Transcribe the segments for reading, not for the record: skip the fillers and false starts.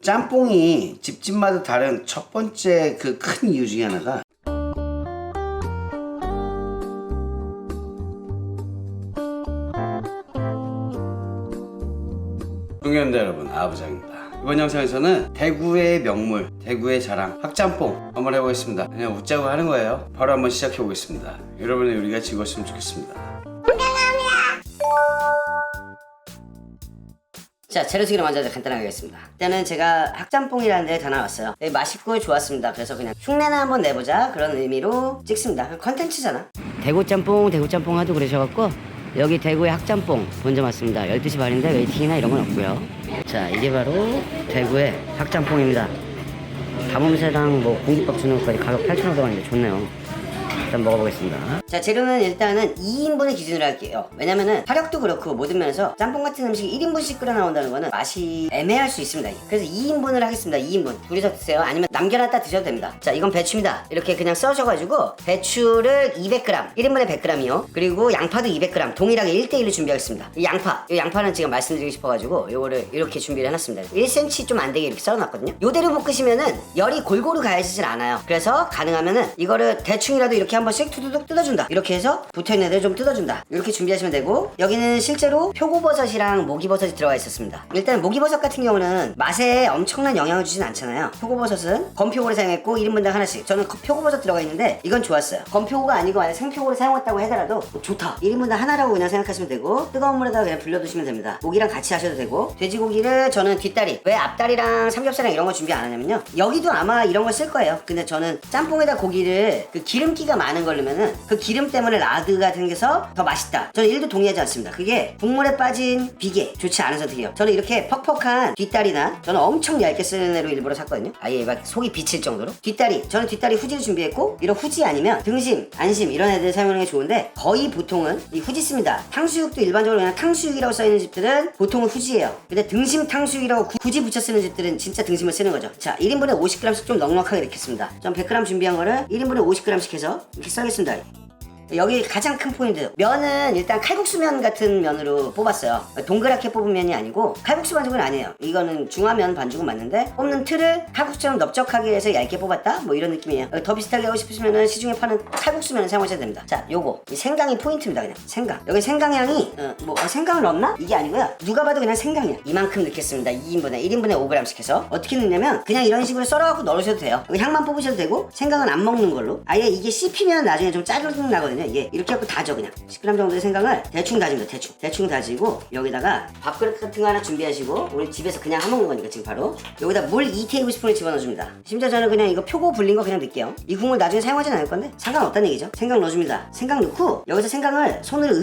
짬뽕이 집집마다 다른 첫 번째 그 큰 이유 중에 하나가 동료님들 여러분, 아부장입니다. 이번 영상에서는 대구의 명물, 대구의 자랑 학짬뽕 한번 해보겠습니다. 그냥 웃자고 하는 거예요. 바로 한번 시작해 보겠습니다. 여러분의 요리가 즐거웠으면 좋겠습니다. 자, 재료 소개를 먼저 간단하게 하겠습니다. 일단은 제가 학짬뽕이라는 데에 다 나왔어요. 되게 맛있고 좋았습니다. 그래서 그냥 흉내나 한번 내보자 그런 의미로 찍습니다. 컨텐츠잖아. 대구짬뽕 하도 그러셔갖고 여기 대구의 학짬뽕 본점 왔습니다. 12시 반인데 웨이팅이나 이런 건 없고요. 자, 이게 바로 대구의 학짬뽕입니다. 담음새랑 뭐 공깃밥 주는 것까지 가격 8,500원인데 좋네요. 일단 먹어보겠습니다. 자, 재료는 일단은 2인분을 기준으로 할게요. 왜냐면은 화력도 그렇고 모든 면에서 짬뽕 같은 음식이 1인분씩 끓여 나온다는 거는 맛이 애매할 수 있습니다. 그래서 2인분을 하겠습니다. 2인분. 둘이서 드세요. 아니면 남겨놨다 드셔도 됩니다. 자, 이건 배추입니다. 이렇게 그냥 써셔가지고 배추를 200g, 1인분에 100g이요. 그리고 양파도 200g 동일하게 1대1로 준비하겠습니다. 이 양파는 지금 말씀드리고 싶어가지고 요거를 이렇게 준비를 해놨습니다. 1cm 좀 안 되게 이렇게 썰어놨거든요. 요대로 볶으시면은 열이 골고루 가해지질 않아요. 그래서 가능하면은 이거를 대충이라도 이렇게 한 번씩 투두둑 뜯어준다. 이렇게 해서 붙어있는 애들 좀 뜯어준다. 이렇게 준비하시면 되고, 여기는 실제로 표고버섯이랑 목이버섯이 들어가 있었습니다. 일단 목이버섯 같은 경우는 맛에 엄청난 영향을 주진 않잖아요. 표고버섯은 건표고를 사용했고 1인분당 하나씩. 저는 표고버섯 들어가 있는데 이건 좋았어요. 건표고가 아니고 만약 생표고를 사용했다고 하더라도 좋다. 1인분당 하나라고 그냥 생각하시면 되고, 뜨거운 물에다가 그냥 불려두시면 됩니다. 고기랑 같이 하셔도 되고, 돼지고기를 저는 뒷다리, 왜 앞다리랑 삼겹살이랑 이런 거 준비 안 하냐면요, 여기도 아마 이런 걸 쓸 거예요. 근데 저는 짬뽕에다 고기를 그 기름기가 많은 걸 넣으면은 그 기름 때문에 라드가 생겨서 더 맛있다. 저는 1도 동의하지 않습니다. 그게 국물에 빠진 비계 좋지 않은 선택이에요. 저는 이렇게 퍽퍽한 뒷다리나, 저는 엄청 얇게 쓰는 애로 일부러 샀거든요. 아예 막 속이 비칠 정도로. 뒷다리, 저는 뒷다리 후지를 준비했고, 이런 후지 아니면 등심, 안심 이런 애들 사용하는 게 좋은데, 거의 보통은 이 후지 씁니다. 탕수육도 일반적으로 그냥 탕수육이라고 써있는 집들은 보통은 후지예요. 근데 등심 탕수육이라고 굳이 붙여 쓰는 집들은 진짜 등심을 쓰는 거죠. 자, 1인분에 50g씩 좀 넉넉하게 넣겠습니다. 전 100g 준비한 거를 1인분에 50g씩 해서 이렇게 썰겠습니다. 여기 가장 큰 포인트, 면은 일단 칼국수면 같은 면으로 뽑았어요. 동그랗게 뽑은 면이 아니고 칼국수 반죽은 아니에요. 이거는 중화면 반죽은 맞는데 뽑는 틀을 칼국수처럼 넓적하게 해서 얇게 뽑았다? 뭐 이런 느낌이에요. 더 비슷하게 하고 싶으시면은 시중에 파는 칼국수면을 사용하셔도 됩니다. 자, 요거 이 생강이 포인트입니다. 그냥 생강. 여기 생강향이 생강을 넣었나? 이게 아니고요, 누가 봐도 그냥 생강이야. 이만큼 넣겠습니다. 1인분에 5g씩 해서. 어떻게 넣냐면 그냥 이런 식으로 썰어갖고 넣으셔도 돼요. 여기 향만 뽑으셔도 되고, 생강은 안 먹는 걸로. 아예 이게 씹히면 나중에 좀 짜증 나거든요. 이게 이렇게 하고 다져. 그냥 10g 정도의 생강을 대충 다집니다. 대충 다지고, 여기다가 밥그릇 같은 거 하나 준비하시고, 우리 집에서 그냥 해먹는 거니까 지금 바로 여기다 물 2테이블스푼을 집어넣어줍니다. 심지어 저는 그냥 이거 표고 불린 거 그냥 넣을게요. 이 국물 나중에 사용하진 않을 건데 상관없다는 얘기죠. 생강 넣어줍니다. 생강 넣고 여기서 생강을 손으로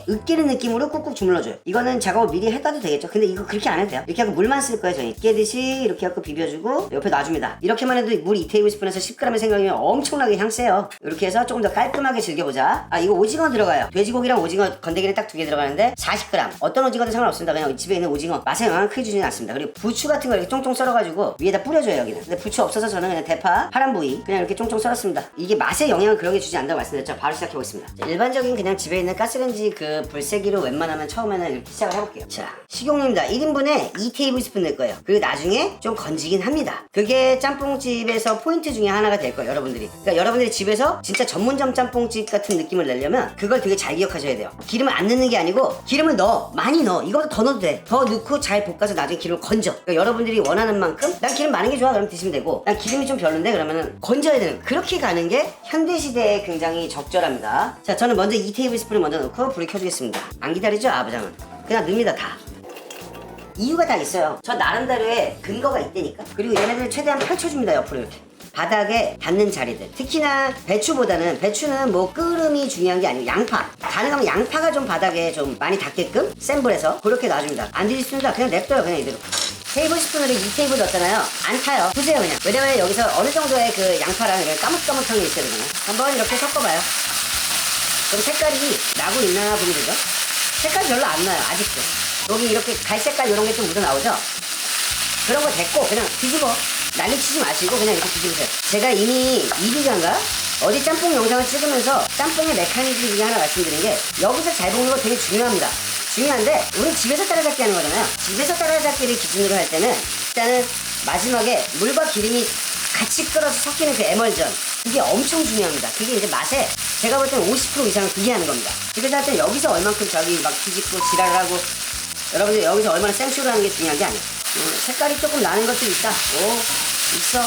으깨는 느낌으로 꾹꾹 주물러줘요. 이거는 작업을 미리 했다도 되겠죠. 근데 이거 그렇게 안 해도 돼요. 이렇게 하고 물만 쓸 거예요. 저희 깨듯이 이렇게 하고 비벼주고 옆에 놔줍니다. 이렇게만 해도 물 2테이블스푼에서 10g의 생강이면 엄청나게 향세요. 이렇게 해서 조금 더 깔끔하게 즐겨보자. 이거 오징어 들어가요. 돼지고기랑 오징어 건더기는 딱 2개 들어가는데 40g. 어떤 오징어도 상관없습니다. 그냥 집에 있는 오징어 맛에 영향을 크게 주지는 않습니다. 그리고 부추 같은 거 이렇게 쫑쫑 썰어가지고 위에다 뿌려줘요. 여기는. 근데 부추 없어서 저는 그냥 대파, 파란 부위 그냥 이렇게 쫑쫑 썰었습니다. 이게 맛에 영향을 그렇게 주지 않는다고 말씀드렸죠. 바로 시작해보겠습니다. 자, 일반적인 그냥 집에 있는 가스레인지 그 불세기로 웬만하면 처음에는 이렇게 시작을 해볼게요. 자, 식용유입니다. 1인분에 2테이블스푼 넣을 거예요. 그리고 나중에 좀 건지긴 합니다. 그게 짬뽕집에서 포인트 중에 하나가 될 거예요. 여러분들이. 그러니까 여러분들이 집에서 진짜 전문점 짬뽕집 같은 느낌을 내려면 그걸 되게 잘 기억하셔야 돼요. 기름을 안 넣는 게 아니고 기름을 넣어. 많이 넣어. 이거보다 더 넣어도 돼. 더 넣고 잘 볶아서 나중에 기름을 건져. 그러니까 여러분들이 원하는 만큼, 난 기름 많은 게 좋아 그럼 드시면 되고, 난 기름이 좀 별론데 그러면은 건져야 되는 거예요. 그렇게 가는 게 현대시대에 굉장히 적절합니다. 자, 저는 먼저 2테이블스푼을 먼저 넣고 불을 켜주겠습니다. 안 기다리죠? 아부장은 그냥 넣습니다. 다 이유가 다 있어요. 저 나름대로의 근거가 있다니까. 그리고 얘네들 최대한 펼쳐줍니다. 옆으로 이렇게 바닥에 닿는 자리들. 특히나 배추는 뭐 끓음이 중요한 게 아니고 양파, 가능하면 양파가 좀 바닥에 좀 많이 닿게끔 센 불에서 그렇게 놔줍니다. 안 뒤집습니다. 그냥 냅둬요. 그냥 이대로. 테이블스푼으로 2테이블 넣었잖아요. 안 타요. 보세요. 그냥. 왜냐면 여기서 어느 정도의 그 양파랑 이런 까뭇까뭇한 게 있어야 되잖아요. 한번 이렇게 섞어봐요. 그럼 색깔이 나고 있나 보면 되죠. 색깔 별로 안 나요. 아직도. 여기 이렇게 갈색깔 이런 게 좀 묻어 나오죠. 그런 거 됐고 그냥 뒤집어. 난리치지 마시고 그냥 이렇게 뒤집으세요. 제가 이미 2주간가 어디 짬뽕 영상을 찍으면서 짬뽕의 메커니즘 중에 하나 말씀드린 게, 여기서 잘 볶는 거 되게 중요합니다. 중요한데 우리 집에서 따라잡기 하는 거잖아요. 집에서 따라잡기를 기준으로 할 때는 일단은 마지막에 물과 기름이 같이 끓어서 섞이는 그 에멀전, 그게 엄청 중요합니다. 그게 이제 맛에 제가 볼 때는 50% 이상을 그게 하는 겁니다. 그래서 하여튼 여기서 얼만큼 저기 막 뒤집고 지랄을 하고, 여러분들 여기서 얼마나 생쇼를 하는 게 중요한 게 아니에요. 색깔이 조금 나는 것들이 있다. 있어.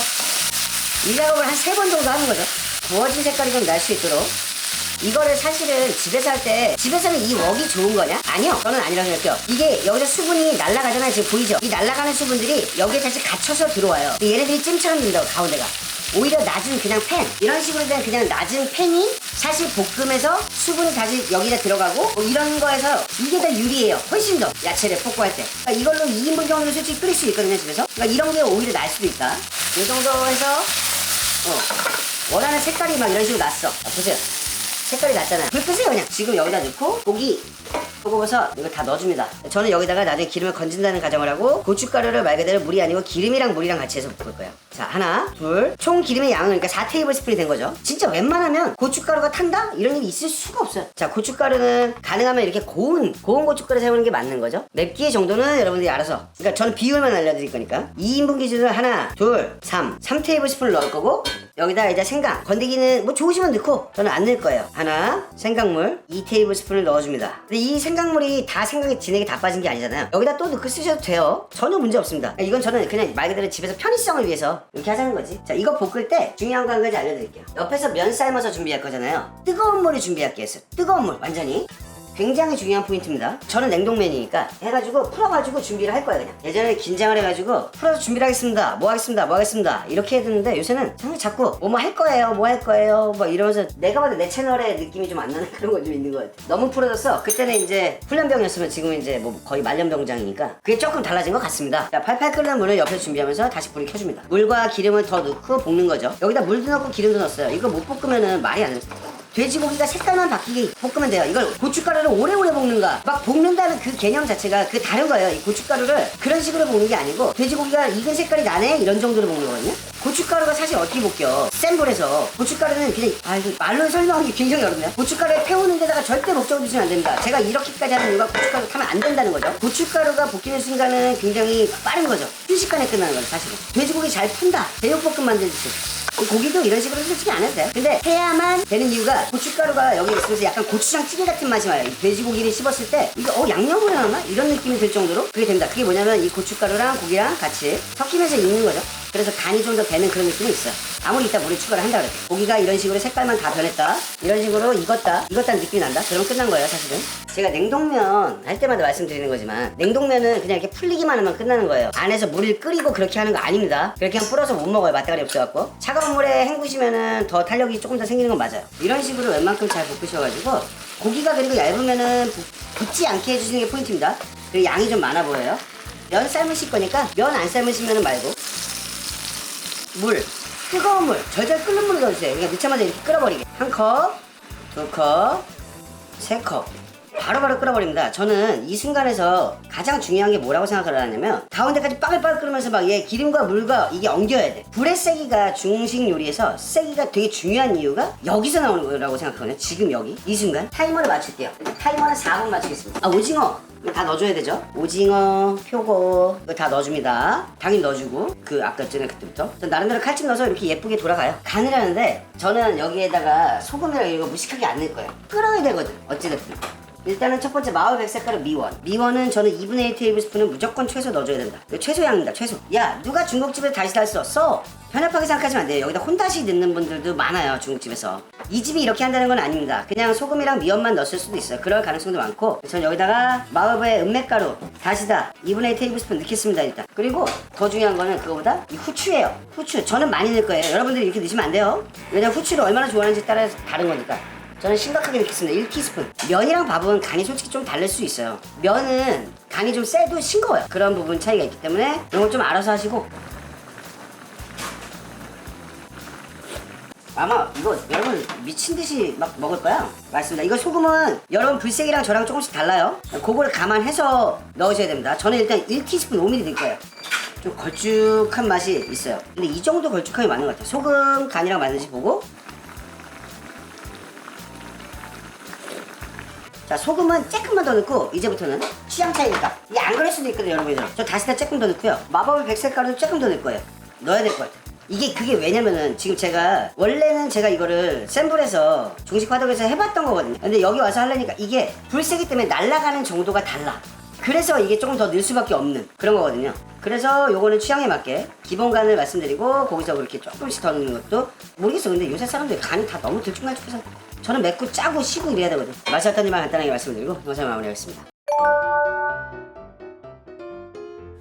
이 작업을 한 3번 정도 하는 거죠. 구워진 색깔이 좀 날 수 있도록. 이거를 사실은 집에서 할 때, 집에서는 이 웍이 좋은 거냐? 아니요. 저는 아니라고 생각해요. 이게 여기서 수분이 날아가잖아요. 지금 보이죠? 이 날아가는 수분들이 여기에 다시 갇혀서 들어와요. 얘네들이 찜처럼 된다고, 가운데가. 오히려 낮은 그냥 팬, 이런 식으로 된 그냥 낮은 팬이 사실 볶음에서 수분이 다시 여기다 들어가고, 뭐 이런 거에서 이게 더 유리해요. 훨씬 더 야채를 볶고할 때. 그러니까 이걸로 2인분 정도 솔직히 끓일 수 있거든요, 집에서. 그러니까 이런 게 오히려 날 수도 있다. 이 정도 해서 원하는 색깔이 막 이런 식으로 났어. 보세요. 색깔이 났잖아요. 불 끄세요 그냥. 지금 여기다 넣고 고기, 표고버섯 이거 다 넣어줍니다. 저는 여기다가 나중에 기름을 건진다는 가정을 하고 고춧가루를 말 그대로 물이 아니고 기름이랑 물이랑 같이 해서 볶을 거예요. 자, 하나, 둘. 총 기름의 양은 그러니까 4테이블스푼이 된 거죠. 진짜 웬만하면 고춧가루가 탄다? 이런 일이 있을 수가 없어요. 자, 고춧가루는 가능하면 이렇게 고운 고춧가루 사용하는 게 맞는 거죠. 맵기의 정도는 여러분들이 알아서. 그러니까 저는 비율만 알려드릴 거니까. 2인분 기준으로 하나, 둘, 3테이블스푼을 넣을 거고, 여기다 이제 생강, 건더기는 뭐 좋으시면 넣고 저는 안 넣을 거예요. 하나, 생강물 2테이블스푼을 넣어줍니다. 근데 이 생강물이 다 생강에 진액이 다 빠진 게 아니잖아요. 여기다 또 넣고 쓰셔도 돼요. 전혀 문제 없습니다. 이건 저는 그냥 말 그대로 집에서 편의성을 위해서 이렇게 하자는 거지. 자, 이거 볶을 때 중요한 거 한 가지 알려드릴게요. 옆에서 면 삶아서 준비할 거잖아요. 뜨거운 물을 준비할게요. 뜨거운 물, 완전히. 굉장히 중요한 포인트입니다. 저는 냉동면이니까 해가지고 풀어가지고 준비를 할 거야 그냥. 예전에 긴장을 해가지고 풀어서 준비를 하겠습니다. 뭐 하겠습니다 이렇게 해야 되는데, 요새는 자꾸 뭐 할 거예요 뭐 이러면서 내가 봐도 내 채널에 느낌이 좀 안 나는 그런 거 좀 있는 것 같아. 너무 풀어졌어. 그때는 이제 훈련병이었으면 지금은 이제 뭐 거의 말년병장이니까 그게 조금 달라진 것 같습니다. 자, 팔팔 끓는 물을 옆에서 준비하면서 다시 불을 켜줍니다. 물과 기름을 더 넣고 볶는 거죠. 여기다 물도 넣고 기름도 넣었어요. 이거 못 볶으면은 말이 안 돼. 돼지고기가 색깔만 바뀌게 볶으면 돼요. 이걸 고춧가루를 오래오래 볶는가, 막 볶는다는 그 개념 자체가 그 다른 거예요. 이 고춧가루를 그런 식으로 볶는 게 아니고, 돼지고기가 익은 색깔이 나네 이런 정도로 볶는 거거든요. 고춧가루가 사실 어떻게 볶여? 센 불에서. 고춧가루는 그냥 이거 말로 설명하기 굉장히 어렵네요. 고춧가루에 태우는 데다가 절대 목적을 두시면 안 됩니다. 제가 이렇게까지 하는 이유가 고춧가루 타면 안 된다는 거죠. 고춧가루가 볶이는 순간은 굉장히 빠른 거죠. 순식간에 끝나는 거죠, 사실은. 돼지고기 잘 푼다. 제육볶음 만들듯이. 고기도 이런 식으로 솔직히 안 해도 돼. 근데 해야만 되는 이유가 고춧가루가 여기 있으면서 약간 고추장 찌개 같은 맛이 나요. 이 돼지고기를 씹었을 때 이거 양념을 해놨나? 이런 느낌이 들 정도로 그게 됩니다. 그게 뭐냐면 이 고춧가루랑 고기랑 같이 섞이면서 익는 거죠. 그래서 간이 좀 더 배는 그런 느낌이 있어요. 아무리 이따 물에 추가를 한다 그래도 고기가 이런 식으로 색깔만 다 변했다, 이런 식으로 익었다는 느낌이 난다, 그러면 끝난 거예요 사실은. 제가 냉동면 할 때마다 말씀드리는 거지만, 냉동면은 그냥 이렇게 풀리기만 하면 끝나는 거예요. 안에서 물을 끓이고 그렇게 하는 거 아닙니다. 그렇게 그냥 불어서 못 먹어요. 맛다가리 없어갖고. 차가운 물에 헹구시면은 더 탄력이 조금 더 생기는 건 맞아요. 이런 식으로 웬만큼 잘 볶으셔가지고, 고기가 그리고 얇으면은 붙지 않게 해주시는 게 포인트입니다. 그리고 양이 좀 많아 보여요. 면 삶으실 거니까 면 안 삶으시면은 말고 물, 뜨거운 물, 절절 끓는 물을 넣어주세요. 그러니까 넣자마자 이렇게 끓어버리게. 1컵, 2컵, 3컵. 바로바로 끓어버립니다. 저는 이 순간에서 가장 중요한 게 뭐라고 생각을 하냐면, 가운데까지 빠글빠글 끓으면서 막 얘 기름과 물과 이게 엉겨야 돼. 불의 세기가 중식 요리에서 세기가 되게 중요한 이유가 여기서 나오는 거라고 생각하거든요. 지금 여기 이 순간 타이머를 맞출게요. 타이머는 4분 맞추겠습니다. 오징어 이거 다 넣어줘야 되죠. 오징어, 표고 이거 다 넣어줍니다. 당연히 넣어주고, 그 아까 전에 그때부터 전 나름대로 칼집 넣어서 이렇게 예쁘게 돌아가요. 간을 하는데 저는 여기에다가 소금이랑 이거 무식하게 안 넣을 거예요. 끓어야 되거든 어찌됐든. 일단은 첫 번째 마을 백색가루 미원은 저는 2분의 1 테이블스푼은 무조건 최소 넣어줘야 된다. 이거 최소양입니다. 최소. 야, 누가 중국집에서 다시다 써? 편협하게 생각하시면 안 돼요. 여기다 혼다시 넣는 분들도 많아요, 중국집에서. 이 집이 이렇게 한다는 건 아닙니다. 그냥 소금이랑 미원만 넣었을 수도 있어요. 그럴 가능성도 많고, 전 여기다가 마법의 은맥가루 다시다 2분의 1 테이블스푼 넣겠습니다. 일단. 그리고 더 중요한 거는 그거보다 이 후추예요. 후추 저는 많이 넣을 거예요. 여러분들이 이렇게 넣으시면 안 돼요. 왜냐면 후추를 얼마나 좋아하는지 따라서 다른 거니까. 저는 심각하게 넣겠습니다. 1티스푼. 면이랑 밥은 간이 솔직히 좀 다를 수 있어요. 면은 간이 좀 세도 싱거워요. 그런 부분 차이가 있기 때문에 이런 걸 좀 알아서 하시고. 아마 이거 여러분 미친듯이 막 먹을 거야. 맞습니다. 이거 소금은 여러분 불색이랑 저랑 조금씩 달라요. 그걸 감안해서 넣으셔야 됩니다. 저는 일단 1티스푼 5ml 넣을 거예요. 좀 걸쭉한 맛이 있어요. 근데 이 정도 걸쭉함이 맞는 것 같아요. 소금 간이랑 맞는지 보고. 자, 소금은 조금만 더 넣고 이제부터는 취향 차이니까 이게 안 그럴 수도 있거든요, 여러분들. 저 다시다 조금 더 넣고요. 마법의 백색가루도 조금 더 넣을 거예요. 넣어야 될 것 같아요. 그게 왜냐면은 지금 제가 원래는 제가 이거를 센 불에서 중식 화덕에서 해봤던 거거든요. 근데 여기 와서 하려니까 이게 불 세기 때문에 날아가는 정도가 달라. 그래서 이게 조금 더 넣을 수밖에 없는 그런 거거든요. 그래서 요거는 취향에 맞게 기본 간을 말씀드리고 거기서 그렇게 조금씩 더 넣는 것도 모르겠어. 근데 요새 사람들 간이 다 너무 들쭉날쭉해서 저는 맵고 짜고 시고 이래야 되거든. 맛이 어떤지만 간단하게 말씀드리고 영상 마무리하겠습니다.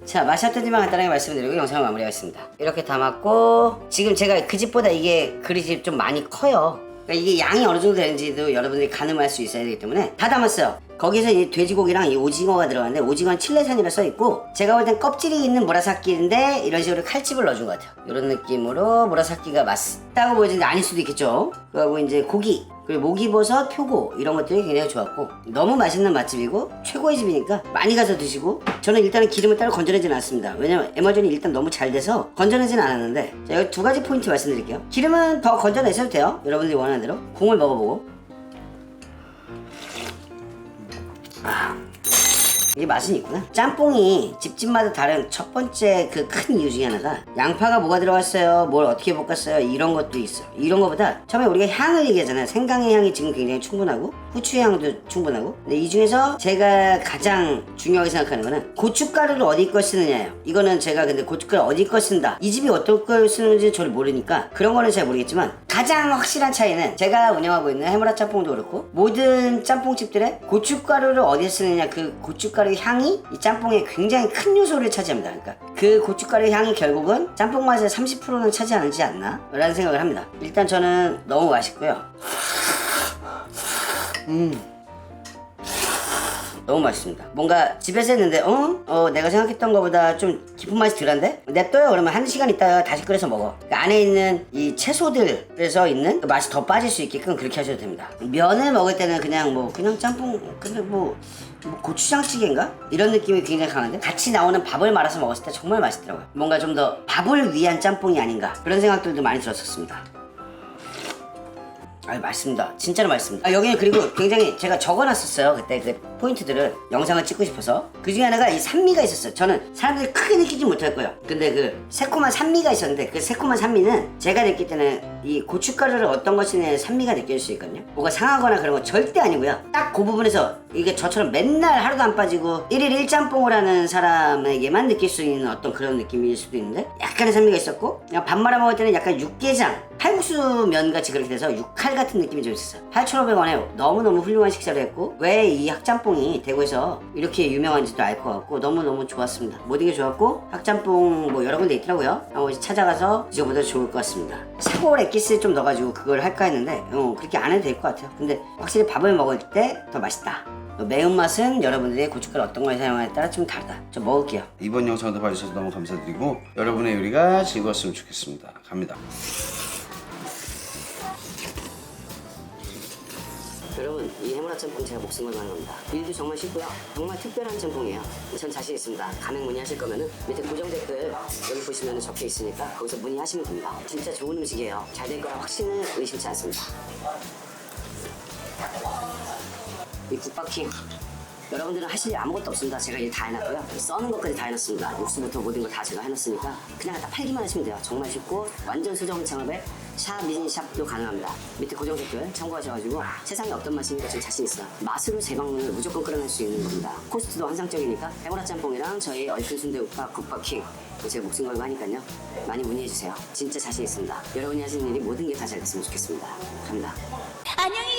자, 맛이 어떤지만 간단하게 말씀드리고 영상을 마무리하겠습니다. 이렇게 담았고 지금 제가 그 집보다 이게 그릇이 좀 많이 커요. 그러니까 이게 양이 어느 정도 되는지도 여러분들이 가늠할 수 있어야 되기 때문에 다 담았어요. 거기서 이 돼지고기랑 이 오징어가 들어가는데 오징어는 칠레산이라 써있고 제가 볼 땐 껍질이 있는 무라사키인데 이런 식으로 칼집을 넣어준 것 같아요. 이런 느낌으로 무라사키가 맛있다고 보여지는데 아닐 수도 있겠죠. 그리고 이제 고기 그리고 목이버섯, 표고 이런 것들이 굉장히 좋았고 너무 맛있는 맛집이고 최고의 집이니까 많이 가서 드시고 저는 일단은 기름을 따로 건져내지는 않습니다. 왜냐면 에머전이 일단 너무 잘 돼서 건져내지는 않았는데 자, 여기 2가지 포인트 말씀드릴게요. 기름은 더 건져내셔도 돼요. 여러분들이 원하는 대로. 국물 먹어보고 이게 맛은 있구나. 짬뽕이 집집마다 다른 첫 번째 그 큰 이유 중에 하나가 양파가 뭐가 들어갔어요, 뭘 어떻게 볶았어요 이런 것도 있어. 이런 거보다 처음에 우리가 향을 얘기하잖아요. 생강의 향이 지금 굉장히 충분하고 후추의 향도 충분하고 근데 이 중에서 제가 가장 중요하게 생각하는 거는 고춧가루를 어디 걸 쓰느냐예요. 이거는 제가 근데 고춧가루 어디 걸 쓴다 이 집이 어떤 걸 쓰는지 저를 모르니까 그런 거는 잘 모르겠지만 가장 확실한 차이는 제가 운영하고 있는 해물아 짬뽕도 그렇고 모든 짬뽕집들의 고춧가루를 어디에 쓰느냐 그 고춧가루 향이 이 짬뽕에 굉장히 큰 요소를 차지합니다. 그러니까 그 고춧가루 향이 결국은 짬뽕 맛의 30%는 차지하지 않나 라는 생각을 합니다. 일단 저는 너무 맛있고요. 너무 맛있습니다. 뭔가 집에서 했는데 내가 생각했던 것보다 좀 깊은 맛이 덜한데? 냅둬요. 그러면 1시간 있다가 다시 끓여서 먹어. 그 안에 있는 이 채소들에서 있는 그 맛이 더 빠질 수 있게끔 그렇게 하셔도 됩니다. 면을 먹을 때는 그냥 짬뽕 근데 뭐 고추장찌개인가? 이런 느낌이 굉장히 강한데 같이 나오는 밥을 말아서 먹었을 때 정말 맛있더라고요. 뭔가 좀 더 밥을 위한 짬뽕이 아닌가 그런 생각들도 많이 들었었습니다. 맛있습니다. 진짜로 맛있습니다. 여기는 그리고 굉장히 제가 적어놨었어요. 그때 그 포인트들을 영상을 찍고 싶어서 그 중에 하나가 이 산미가 있었어요. 저는 사람들이 크게 느끼지 못할 거예요. 근데 그 새콤한 산미가 있었는데 그 새콤한 산미는 제가 느낄 때는 이 고춧가루를 어떤 것이냐의 산미가 느껴질 수 있거든요. 뭐가 상하거나 그런 건 절대 아니고요. 딱 그 부분에서 이게 저처럼 맨날 하루도 안 빠지고 1일 1짬뽕을 하는 사람에게만 느낄 수 있는 어떤 그런 느낌일 수도 있는데 약간의 산미가 있었고 그냥 밥 말아 먹을 때는 약간 육개장 칼국수 면같이 그렇게 돼서 육칼 같은 느낌이 좀 있었어요. 8,500원에 너무너무 훌륭한 식사를 했고 왜 이 학짬뽕이 대구에서 이렇게 유명한지도 알 것 같고 너무너무 좋았습니다. 모든 게 좋았고 학짬뽕 뭐 여러 군데 있더라고요. 한번 찾아가서 드셔보셔도 좋을 것 같습니다. 사골 액기스 좀 넣어가지고 그걸 할까 했는데 그렇게 안 해도 될 것 같아요. 근데 확실히 밥을 먹을 때 더 맛있다. 매운맛은 여러분들의 고춧가루 어떤 걸 사용하냐에 따라 좀 다르다. 저 먹을게요. 이번 영상도 봐주셔서 너무 감사드리고 여러분의 요리가 즐거웠으면 좋겠습니다. 갑니다. 여러분 이 해물아 짬뽕 제가 목숨 걸고 하는 겁니다. 일도 정말 쉽고요. 정말 특별한 짬뽕이에요. 전 자신 있습니다. 가맹 문의하실 거면은 밑에 고정 댓글 여기 보시면 적혀 있으니까 거기서 문의하시면 됩니다. 진짜 좋은 음식이에요. 잘 될 거라 확신은 의심치 않습니다. 이 국밥킹 여러분들은 하실 일 아무것도 없습니다. 제가 일 다 해놨고요. 써는 것까지 다 해놨습니다. 육수부터 모든 거 다 제가 해놨으니까 그냥 딱 팔기만 하시면 돼요. 정말 쉽고 완전 수정 창업에 샵 미니샵도 가능합니다. 밑에 고정 댓글 참고하셔가지고 세상에 어떤 맛이니까 저 자신 있어. 맛으로 제 방문을 무조건 끌어낼 수 있는 겁니다. 코스트도 환상적이니까 해물아 짬뽕이랑 저희 얼큰 순대국밥 국밥킹 제가 목숨 걸고 하니까요. 많이 문의해주세요. 진짜 자신 있습니다. 여러분이 하시는 일이 모든 게 다 잘 됐으면 좋겠습니다. 갑니다. 안녕히